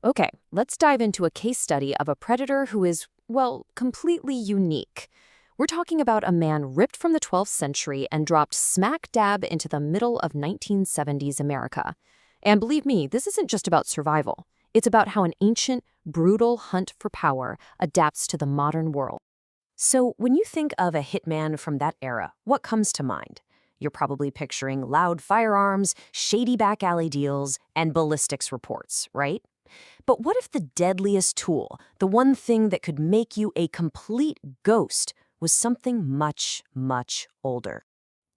Okay, let's dive into a case study of a predator who is, well, completely unique. We're talking about a man ripped from the 12th century and dropped smack dab into the middle of 1970s America. And believe me, this isn't just about survival. It's about how an ancient, brutal hunt for power adapts to the modern world. So, when you think of a hitman from that era, what comes to mind? You're probably picturing loud firearms, shady back alley deals, and ballistics reports, right? But what if the deadliest tool, the one thing that could make you a complete ghost, was something much, much older?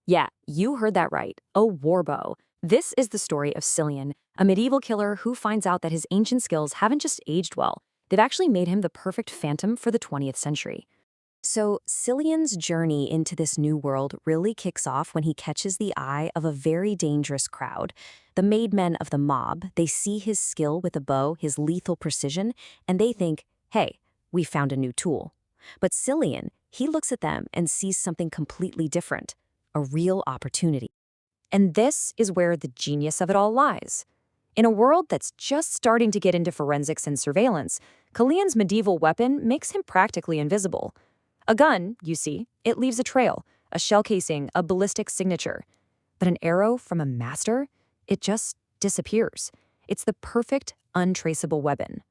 Yeah, you heard that right. A warbow. This is the story of Cillian, a medieval killer who finds out that his ancient skills haven't just aged well, they've actually made him the perfect phantom for the 20th century. So, Cillian's journey into this new world really kicks off when he catches the eye of a very dangerous crowd. The made men of the mob, they see his skill with a bow, his lethal precision, and they think, hey, we found a new tool. But Cillian, he looks at them and sees something completely different, a real opportunity. And this is where the genius of it all lies. In a world that's just starting to get into forensics and surveillance, Cillian's medieval weapon makes him practically invisible. A gun, you see, it leaves a trail, a shell casing, a ballistic signature. But an arrow from a master, it just disappears. It's the perfect, untraceable weapon.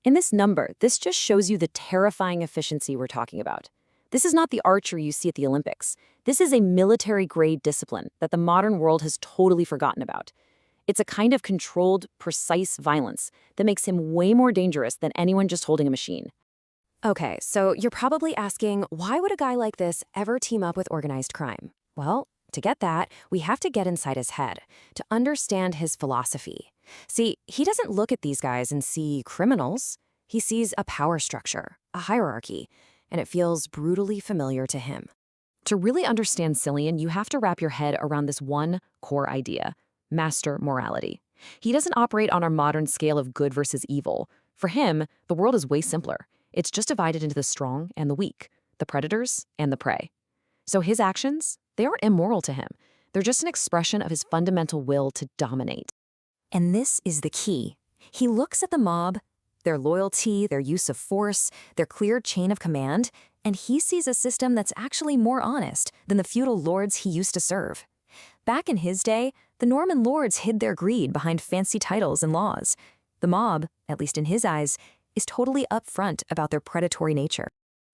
In this number, this just shows you the terrifying efficiency we're talking about. This is not the archery you see at the Olympics. This is a military-grade discipline that the modern world has totally forgotten about. It's a kind of controlled, precise violence that makes him way more dangerous than anyone just holding a machine. Okay, so you're probably asking, why would a guy like this ever team up with organized crime? Well, to get that, we have to get inside his head, to understand his philosophy. See, he doesn't look at these guys and see criminals. He sees a power structure, a hierarchy, and it feels brutally familiar to him. To really understand Cillian, you have to wrap your head around this one core idea: master morality. He doesn't operate on our modern scale of good versus evil. For him, the world is way simpler. It's just divided into the strong and the weak, the predators and the prey. So his actions, they aren't immoral to him. They're just an expression of his fundamental will to dominate. And this is the key. He looks at the mob, their loyalty, their use of force, their clear chain of command, and he sees a system that's actually more honest than the feudal lords he used to serve. Back in his day, the Norman lords hid their greed behind fancy titles and laws. The mob, at least in his eyes, is totally upfront about their predatory nature.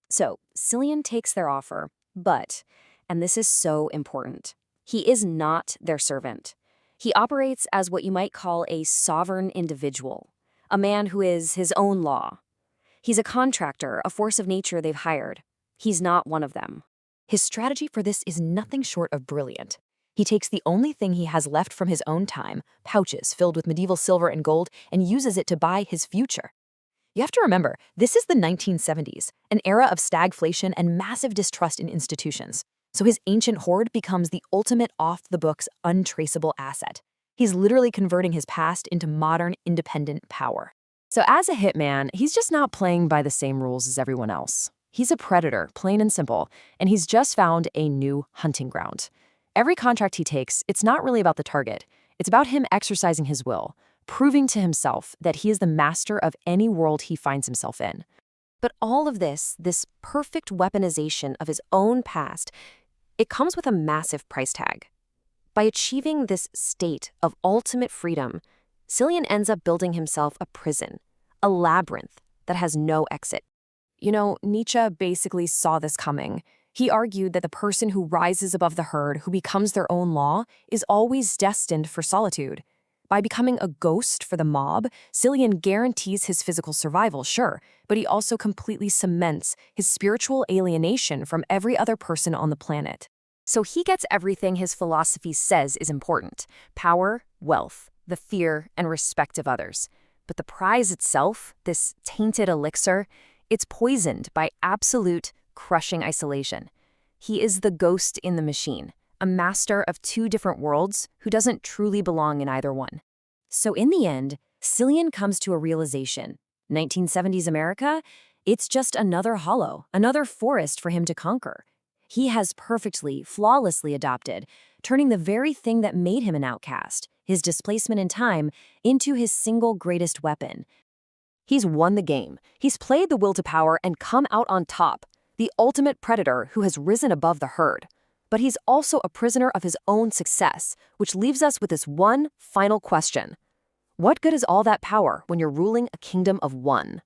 So, Cillian takes their offer, but, and this is so important, he is not their servant. He operates as what you might call a sovereign individual, a man who is his own law. He's a contractor, a force of nature they've hired. He's not one of them. His strategy for this is nothing short of brilliant. He takes the only thing he has left from his own time, pouches filled with medieval silver and gold, and uses it to buy his future. You have to remember, this is the 1970s, an era of stagflation and massive distrust in institutions. So his ancient hoard becomes the ultimate off-the-books, untraceable asset. He's literally converting his past into modern, independent power. So as a hitman, he's just not playing by the same rules as everyone else. He's a predator, plain and simple, and he's just found a new hunting ground. Every contract he takes, it's not really about the target. It's about him exercising his will, proving to himself that he is the master of any world he finds himself in. But all of this perfect weaponization of his own past, it comes with a massive price tag. By achieving this state of ultimate freedom, Cillian ends up building himself a prison, a labyrinth that has no exit. You know, Nietzsche basically saw this coming. He argued that the person who rises above the herd, who becomes their own law, is always destined for solitude. By becoming a ghost for the mob, Cillian guarantees his physical survival, sure, but he also completely cements his spiritual alienation from every other person on the planet. So he gets everything his philosophy says is important: power, wealth, the fear and respect of others. But the prize itself, this tainted elixir, it's poisoned by absolute, crushing isolation. He is the ghost in the machine, a master of two different worlds who doesn't truly belong in either one. So in the end, Cillian comes to a realization. 1970s America, it's just another hollow, another forest for him to conquer. He has perfectly, flawlessly adopted, turning the very thing that made him an outcast, his displacement in time, into his single greatest weapon, He's won the game. He's played the will to power and come out on top, the ultimate predator who has risen above the herd. But he's also a prisoner of his own success, which leaves us with this one final question. What good is all that power when you're ruling a kingdom of one?